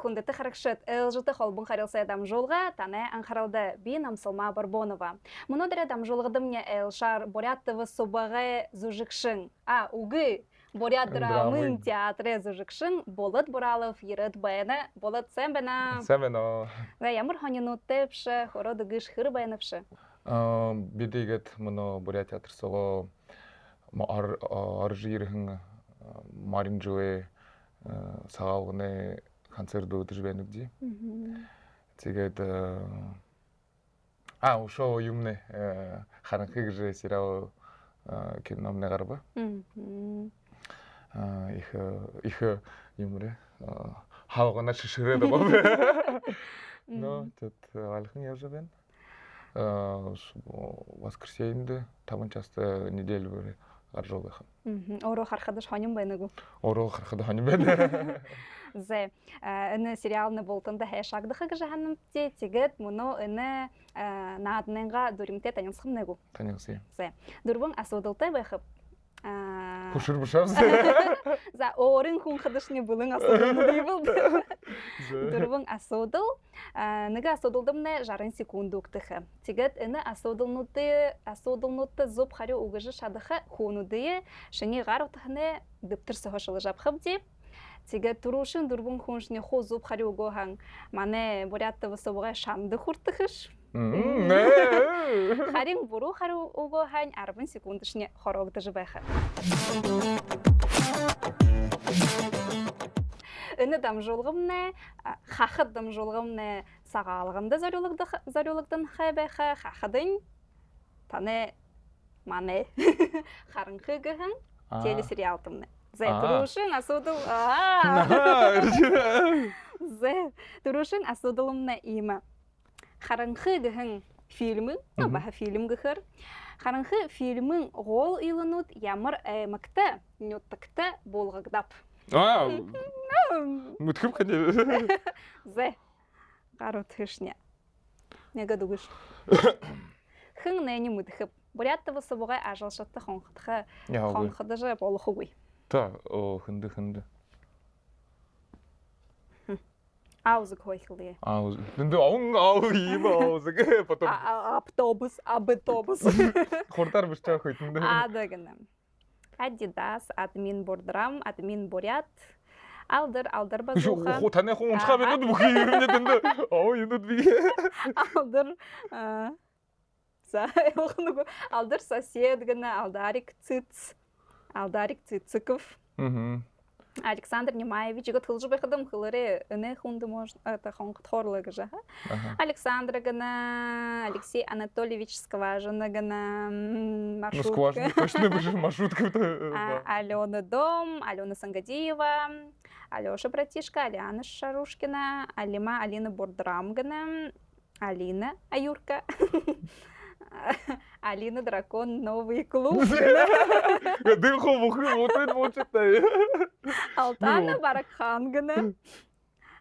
хундаты харакшет ылжыты холбун харилса дамжолга тане анхаралда би намсылма Барбонова. Мунодыра дамжолгадым мне Элшар Бурятова собаға зужикшин. Угы Бурятдрамын театры зужикшин Болот Буралов ерет байны Болот сэмбена. Сэмбена. Ямыр ханину тепші, хороды гыш хыр байныпшы. Бидегет муно Бурят театр сого аржирхын Маринжуэ сағауғыны концерт өтірбенігді. Тэгээд ошо юмны харанхыг же сериал киномны гарба. Их юмры хавгана шиширэда бабы. Но тут алхын явжабен. Воскресенье таман часто неделю бери гаржолгахын. Оро хархадыш ханим байнагу. Оро хархады ханим байнагу. Зе, ene сериалны болтында хэшагдыхы гжаһанным те тегет муно ene наадненга дуримте таньсхым негу. Таньсы. Зе, дурбун асудылтай байхып. Пушур бушавз. За орын хун хадышны булын асудылны дейбилди. Дурбун асудыл, нега асудылдымне жарын секундуктыхы. Тегет ene асудылнутты зуб харю угыжы шадыхы хунудые шыни гарутыхны дыптырсы хошылы жапхып деп. Тиге турушын дурбун хуншне хо зуб харю гохан мане Бурятова собаға шанды хуртыхыш. Харин буру харю гохан арбын секундышне хорогды жыбайхы. Үні дамжолғымне, хақыд дамжолғымне сағалығымды зарюлықтың хайбайхы хақыдың таны мане харынқы гыхын телесериалтымны. Зе, турушын асудыл... Зе, турушын асудылымна има. Харынқы гыхын фильмы, баха фильм гыхыр. Харынқы фильмын ғол илынут ямыр әймікті, нөттікті болғығдап. Мүткім қане? Зе, ғару түшне. Неге дугыш. Хың нәйні мүдіхіп. Бурятова собаға ажалшатты қонқыды жа болығы ғой. Та, хынды. Аузы койхылы. Аузы. Дынды ауы ебі аузы. Автобус. Қортар бұшта қойтынды. Адығыны. Адидас, админ Бурдрам, админ Бурят. Алдар базуха. Тәне қоңышқа бен ұды бұқи үйіріне дынды. Ау, енді біге. Алдар соседгіні, Алдарик Цициков. Александр Немаевич, год хылжы байқыдым хылыры үні хунды қонқыт хорлығы жа. Александр гына, Алексей Анатольевич Скважина гына, маршрутка. Ну, Скважина, точно бежишь маршрутка. Алена Дом, Алена Сангадиева, Алеша Братишка, Алиана Шарушкина, Алина Бурдрам гына, Алина Аюрка. Алина Дракон, новый клуб. Дымху бұқы, отын. Алтана Баракхангана.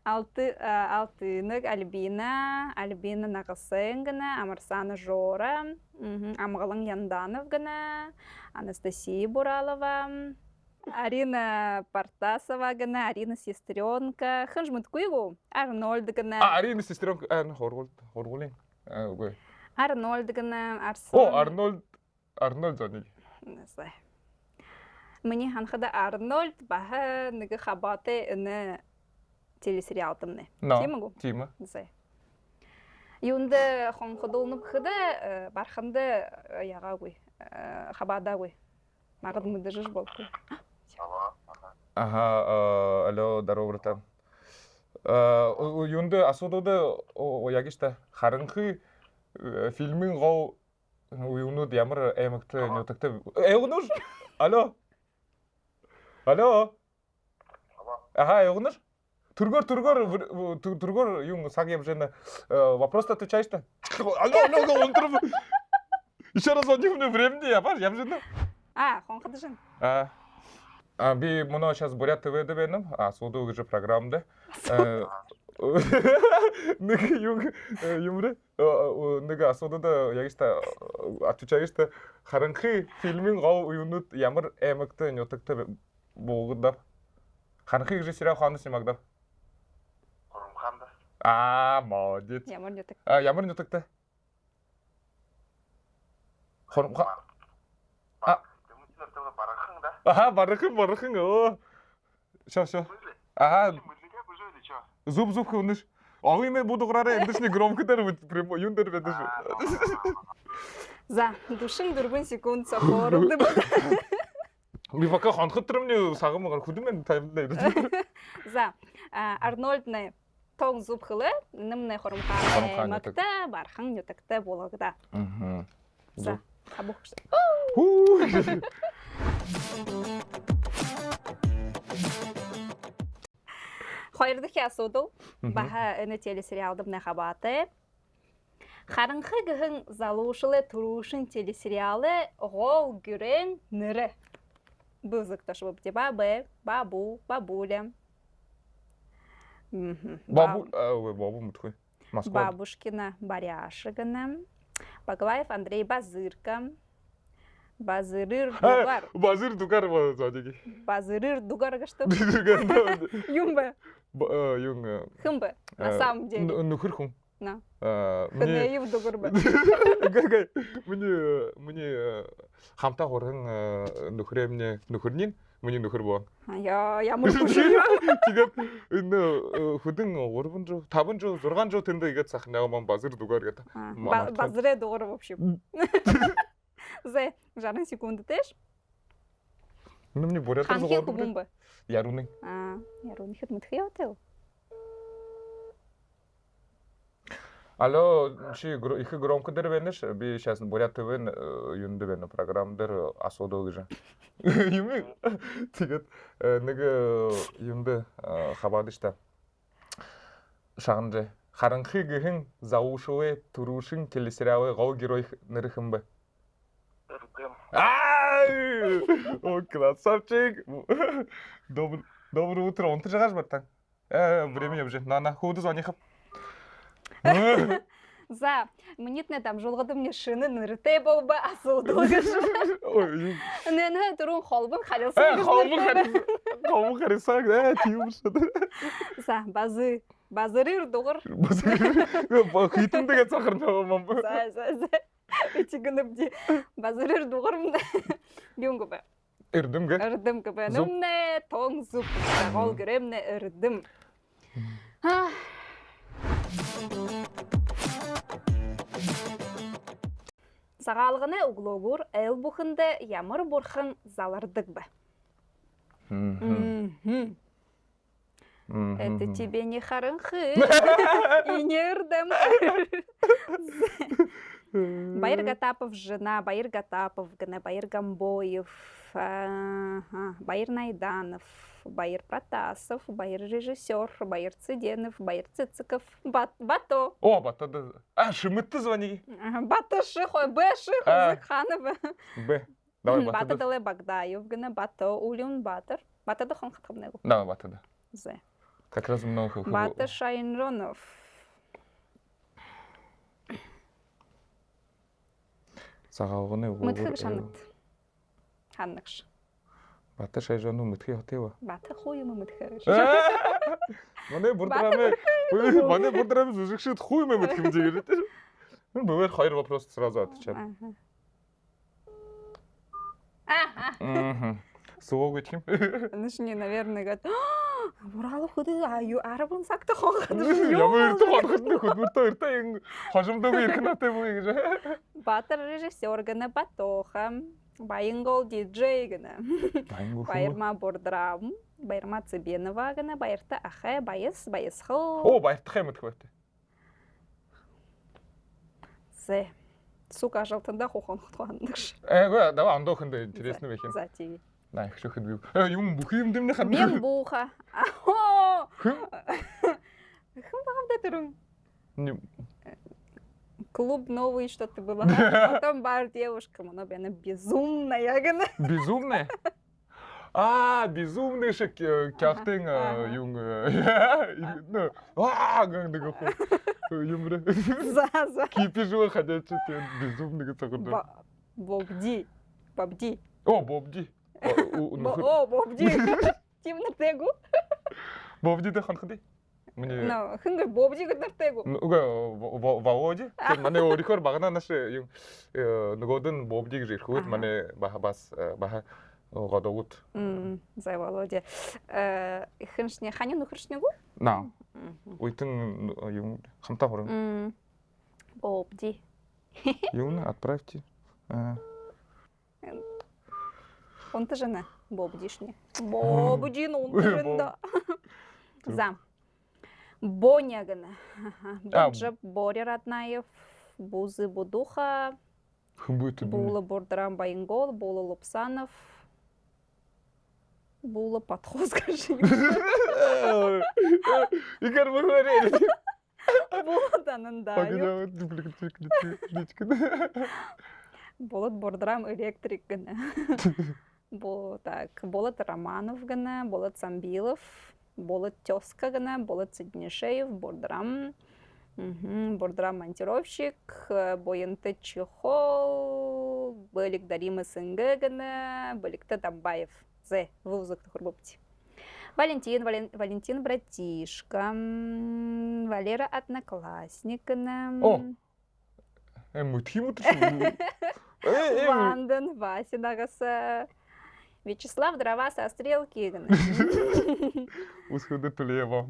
Алтынық Альбина Нағысынгана, Амарсана Жора, Амғалың Яндановгана, Анастасия Буралова, Арина Партасова гана, Арина Сестренка, Ханжмыт Куйгу, Арнольд гана. Арина Сестренка, Хоргулин. Арнольд гана, Арсон. Арнольд зони. Не знаю. Мне ханхада Арнольд баха нығы хабаты үні телесериалтымны. Тимагу? Тима. Зай. Юнды хонхадылынып хыды барханды яға гой, хабада гой. Мағыд мұды жыш болып гой. Алло, здорово, братан. Юнды асудуды оягишта харынхы фильмин ғау уюнуд ямыр әмікті нөтікті. Эғыныр? Алло? Эғыныр? Тургор, юн сақ еп жені. Вопрос-то отвечаешь-то? Алло, он тұрып. Еще раз он не времени, я паш, еп жені. Хонқады жын. Би мұна сейчас Бурят ТВ-ді бенім, суды ұғыжы программды. Нығы юмры, нығы асудыда ягишта отвечаешта харынхы фильмин ғау уюнут ямыр әмікті нөтікті болғыдап. Харынхы ғыжы сериал қаны семагдап. А, молодец. Ямар нутаг? Ямар нутагтай? Хоромга. Тэмцэнээр барахан да. Аха, барахан. Оо. Шо. Аха. Зуб хөвнөш. Огыймэ будуграараа эндэршний громкдэр прямо юун дээр байдаг шүү. За, 44 секунд сохорогд. Би пока хонхот төрөмний сагамгаар хүдмэн таймлаа. За, Арнольдны тоон зубхлы нэмнэ хоромхаа магта бархан нутагтай болгода. За, хабух. Хоёр дахь асуудал баха энэ телесериалд нахабате. Харанхы гэн залуушылы турушин телесериалы гол гүрэн нэрэ. Бузык тош бубти бабу, бабуля. Бабу мутхуй. Москва. Бабушкина Баряшигана. Баглаев Андрей Базырка. Базырыр дугар. Базыр дугар зодиги. Базырыр дугар что? Юмба. Юнг. Хымба. На самом деле. Нухыр хум. На. Мне Хэнэев дугарба. Мне хамта хорын нухрэмне нухрнин миний нөхөр боо. Ямар хүчтэй. Тэгээд энэ хөдөн 3 жил, 5 жил, 6 жил тэндээ игээд сах няман базар дугаар гэдэг. Базрэ дугаар в общем. За, жарган секунд теж. Ну мне бурятар зугаар. Ханхи Яруны. Яруны хэд мэдхийотэй. Алло, чи их громко дэр бэнэш. Би сейчас бурятовын юунда бэнэ програмдэр асуудал гэж. Юм. Тэгээд нэг юунда хабаад штэ. Шаганжэ. Харанхи гэн заушуэ турушин телесериалы гол герой нэр хэм бэ? О, красавчик. Доброе утро. Он ты жагаш братан? Времени уже. На ходу звонихап. За, минутне там жолгоды мне шины нэртэй болба асуудал гэж. Ой. Нэ түрүүн холбон харилсан. Холбон харилсан. Тийм шүү. За, базарыр дугар. Хитэндэгэ цахарна мам. За. Ичигэнэбди базарыр дугар юм гоо. Эрдэм гэ. Нэмнэ тоон зүп гол гэрэмнэ эрдэм. Сагалгыны углогур эл бухынды ямар бурхан залардык ба. Это тебе не харанхы. И не эрдэм. Баир Гатапов жена, Баир Гатапов, Баир Гамбоев, Баир Найданов, Баир Протасов, Баир режиссер, Баир Цыденов, Баир Цициков, Бато. О, Бато, да. Шимытты звони. Бато Шихой, Б Шихой, Зыкханова. Б. Давай Бато. Бато Дале Багдаев, Бато Улюн Батыр. Бато да хон хатхабнегу. Да, Бато, да. Зе. Как раз много. Бато Шайнронов. Сагалгыны углогур. Мытхыг шанат. Ханнакш. Бата шайжану мытхи хотева. Бата хуймы мытхыг. Манай бурдраме зужигшит хуймы мытхи мдигэрэтэ. Ну, бывает хоёр вопрос сразу отвечаем. Сувог этим. Нышни, наверное, говорят, Буралов худы, арабын сакты хонхады. Ямар хонхады хөдөлтөө эртээ хожимдог иркэнэтэй буй гэж. Батыр режиссер гэнэ Батоха, Баянгол диджей гэнэ. Баярма Бордрам, Баярма Цыбенова гэнэ, Баярта Ахэ, Баясхыл. О, Баярта мэтхвэт. Зе. Сука жалтанда хохонхтуандыш. Эгэ, давай андохында интересно бэхэн. За TV. На их шөхөд би. Юм бүх юм дэмнэ хана. Мен буха. Ахо. Хм багавда түрүн. Клуб новый что-то было. Потом бар девушка, она была безумная. Безумная? Безумный шек кяхтын юм. Гэндэг хөө. Юмрэ. За. Кипижуа ходячий безумный гэцэгдэ. Бобди. О, Бобди. Бобди. Тимнэ тэгүү. Бобди дэ ханхады. Мне хингэр бобжи гэдэгтэйгүү. Ваоди. Манай өөрийнхөө багнаанаас юм нөгөөдөн бобжиг ирхүүд манай бас годогут. Зай Володя. Хиншне ханя нөхөршнэгүү? На. Уйтын юм хамтаа хорон. Бобжи. Юм отправьте. Он ты жена. Бобдишни. Бобдин он ты жена. За. Боня гына. Бонжа Боря Раднаев. Бузы Будуха. Була Бордрам Байнгол. Була Лупсанов. Була Подход, скажи. Игорь, мы говорили. Була Данандаев. Болот Бордрам Электрик гына. Болот Романов гына, Болот Самбилов, Болот Тёска гына, Болот Сиднишеев, Бордрам, Монтировщик, Боянты Чехол, Белик Дарима Сынга гына, Беликта Дамбаев. Зе, вузок тухурбупти. Валентин Братишка, Валера Одноклассник гына. О! Мутхимут. Ванден, Вася Дагаса. Вячеслав Дрова со стрелки. Усходы Тулева.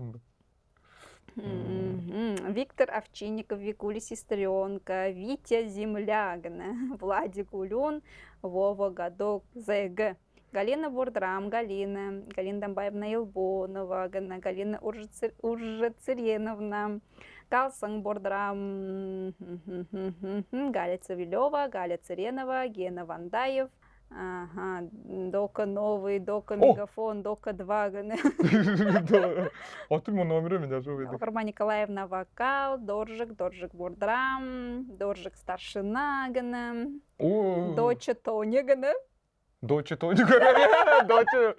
Виктор Овчинников, Викуля Сестренка, Витя Землягна, Владик Улюн, Вова Гадок, ЗГ. Галина Бордрам, Галина Дамбаевна Илбонова, Галина Уржацереновна, Калсан Бордрам, Галя Цивилева, Галя Церенова, Гена Вандаев, Дока Новый, Дока Мегафон, Дока 2. А ты мой номер у меня же увидел. Роман Николаевна Вокал, Доржик Бордрам, Доржик Старшина, Доча Тоня, Доча Тоня, Доча.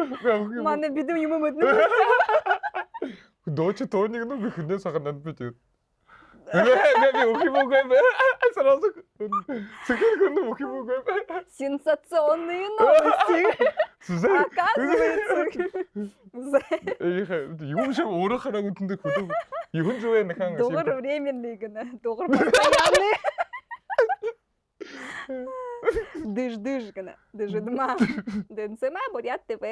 Мана биду ему мыдны. Доча Тоня, ну выходные сахарный аппетит. Сразу Сенсационные новости. Оказывается. Юмше 오락하라고 했는데 그도 이혼 좋아했는 한 Договор временный, договор постоянный. Дыш, дыжидма. Дынсыма бурят ТВ,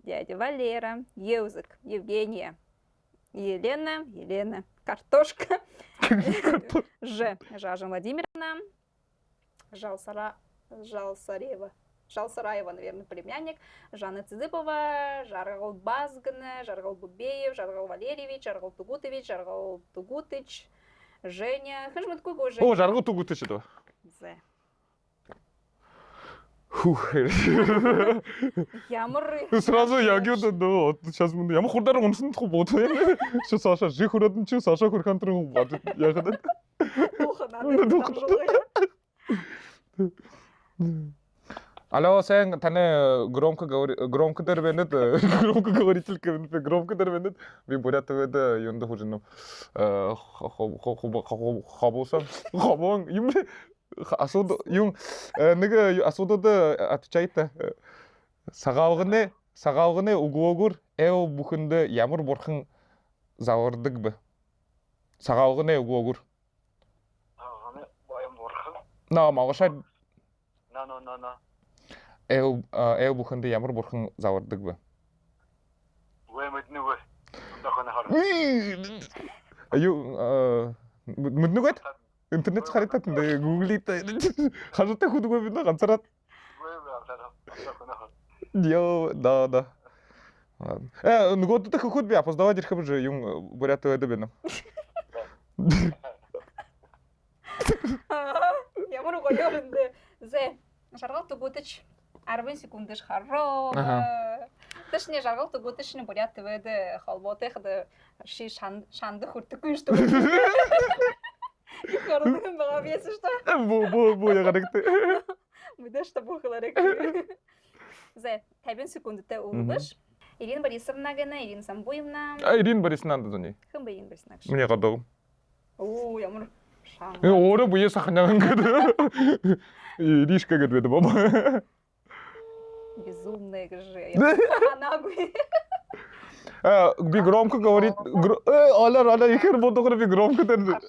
дядя Валера, Еузык, Евгения, Елена, Картошка, Жажа Владимировна, Жалсараева, наверное, племянник, Жанна Цызыпова, Жаргал Базгана, Жаргал Бубеев, Жаргал Валерьевич, Жаргал Тугутыч, Женя. Хажмат какой Женя? О, Жаргал Тугутыч это. Фух. Ямры. Сразу я говорю, да, сейчас мы, я могу даром он снова будет. Что Саша, жихурат, что Саша хуркантру будет. Я говорю. Духа надо. Алло, Сен, тане громко говоритель, громко дервенет. Ви бурят да юнда хужину. Хабон, юм асууд юм нэг асуудууд отвечает. Сагаалгыны угуогур эо бүхэндэ ямар бурхан завардаг бэ? Сагаалгыны угуогур. Сагаалгыны баян бурхан. На магашай. На. Эо бүхэндэ ямар бурхан завардаг бэ? Мэднэ. Ундахана хар. Аю мэднэ. Интернет харитатанда гуглита хажуутай хүдгүй бид ганцаараа. Йоо, да. Нөгөөдөө хөхөд би опоздавать ирэх юм же юм бурят өдөө байна. Ямар гоёрн데. Зе. Жаргал Тугутыч 10 секундыш харро. Точнее, жаргал Тугутычны бурят өдөө холботыхды ши шанды хүртэхгүй шүү дээ. Хордон байгаа биэс шүү дээ. Бу ягарагтай. Мэдээ шүү бухларэг. Зе 50 секундтай ууш. Ирина Борисовна гэнэ, Ирина Самбуевна. Ирина Борисовна дазони. Хэн бэ Ирина Борисовна гэж? Мне гадаг. Оо, ямар шаан. Өөрөө буяа сахнаа ингээд. Иришка гэдэг баба. Безумная же. Я нагуй. Би громко говорит. Оля, ихэр бодогор би громко дэр.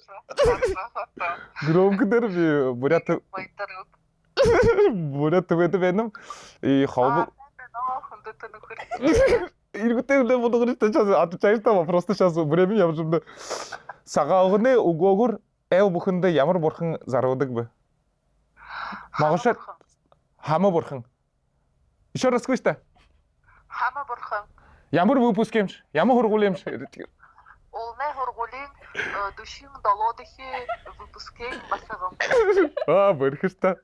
Громко дэр би бурят төбөд бэнэм. И хавб. Иргүтээ л бодогор сейчас отвечаешь-то просто сейчас время я уже сагаагны угоогор эв бүхэндээ ямар бурхан заруудаг бэ? Магашаа хама бурхан. Еще раз скажи та. Хама бурхан. Ямар выпуск юмш? Ямар хургуул юмш? Олны хургуулын душин долоодхийн выпускын басагам. Бэрхэшта.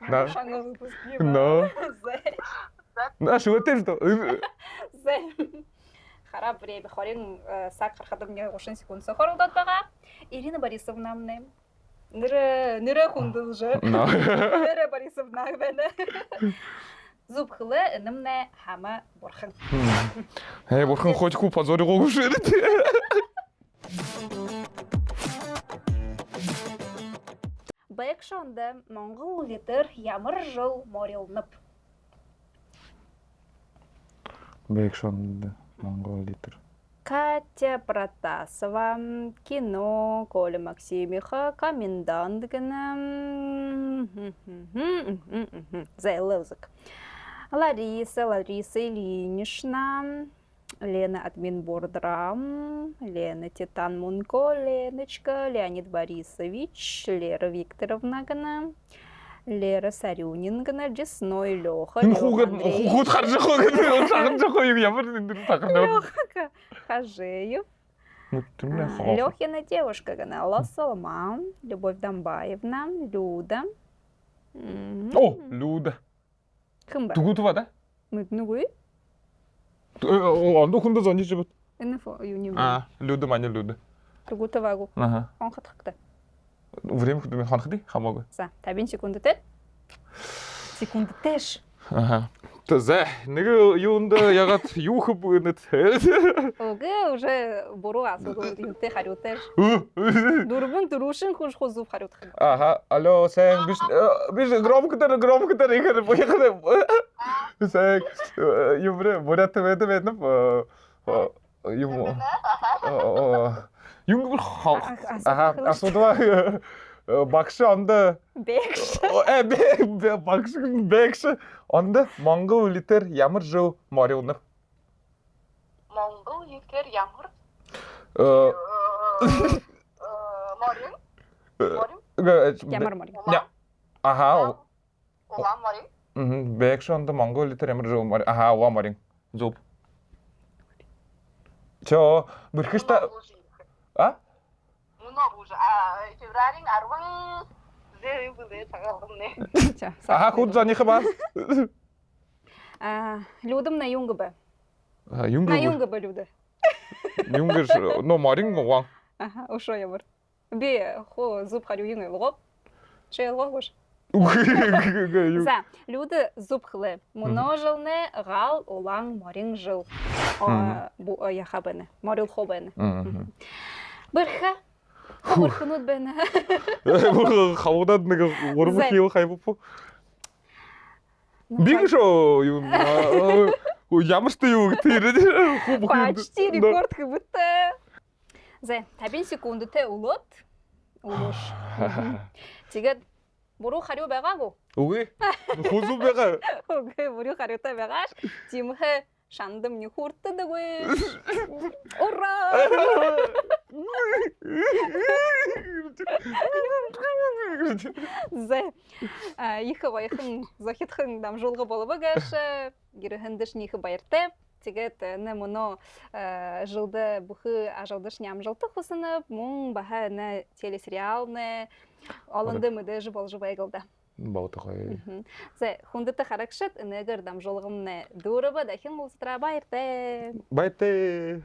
На. Шангал выпуск. Но. На шүтэж дөө. Харап время хорин сак харахад мне 30 секунд сохоролдод байгаа. Ирина Борисовна мне. Нэрэ хүндэл же. Нэрэ Борисовна байна. Зубхлы нэмнэ хама бурхан. Бурхан хотьку позоригоогүй шээ. Бэкшонда Монгол литер ямар жыл морилнып. Бэкшонда Монгол литер. Катя Протасова, кино, Коля Максимиха, комендант гына. Зайлызык. Лариса Ильинична, Лена Админбордрам, Лена Титан Мунко, Леночка, Леонид Борисович, Лера Викторовна гына, Лера Сарюнин гына, Десной Лёха, Хугут харжы хогын, шагын жохой ямар такырнаа. Лёха Хажеев, Лёхина девушка гына, Лосолма, Любовь Домбаевна, Люда. О, Люда. Кымба? Тугутова да? Нүгүй? Онда хүндэ зоны жибэт. Энэфо юни. Люда маня Люда. Тугутовагу. Аха. Хонхатхта. Время хүдэ хонхды хамаагүй. За, 50 секундтэй. Секундтэйш. Аха. За, нэг юунд ягаад юу хөв гэнэт. Ого, уже буруу асуудал юутай хариутай. Дөрвөн дөрвшин хүч хузув хариуцах. Аха, алло, сайн биш громко дээр ихэр боёхоо. Сайн юмрэ бурят байдаг байна. Юм аха, асуудал багш онд Бэкш. багш онд Монгол литер ямар жив морилнып? Монгол литер ямар? Морин? Ямар морин. Аха. Улам морин? Багш онд Монгол литер ямар жив морин? Аха, улам морин. Зүг. Чо, бэрхэшта Много уже. Февралин 10 зэвлээ цагаалганы. Аха, худ заныхаа ба. Людам на юнгбэ. На Юнгэр. юнгбэ люда. Юнгэр но морин гоо. Аха, ошо ямар. Би хо зуб хариуин лгоп. Чэлгош. За, люда зубхлы. Множылны гал улан морин жыл. Бу яхабэне. Морил хобэне. Бэрхэ. Хурхнууд байна. Хавдад нэг урам хийв хайвпу. Бигшо юу ямар ч юу гэдэг. Почти рекорд как будто. За, 50 секундтэй улууд. Улууш. Тэгээд буруу хариу байгаагүй. Үгүй. Хузуу байгаа. Үгүй, буруу хариутай байгаа. Жимхэ шандам ни хүртдэггүй. Ура! За, их гоёхан захитхан дамжуулга болов гэж гэрхэндэж нөх баяртай. Тэгээд нэмоно жылда бүхэ ажалдаш нямжалтах хүснэ мөн баха на телесериалны олонды мэдэж болж байгалда. Баутахай. За, хүндэт харагшат нэгэр дамжуулгамны дүүрэбэ дахин улстраа баяртай. Баяртай.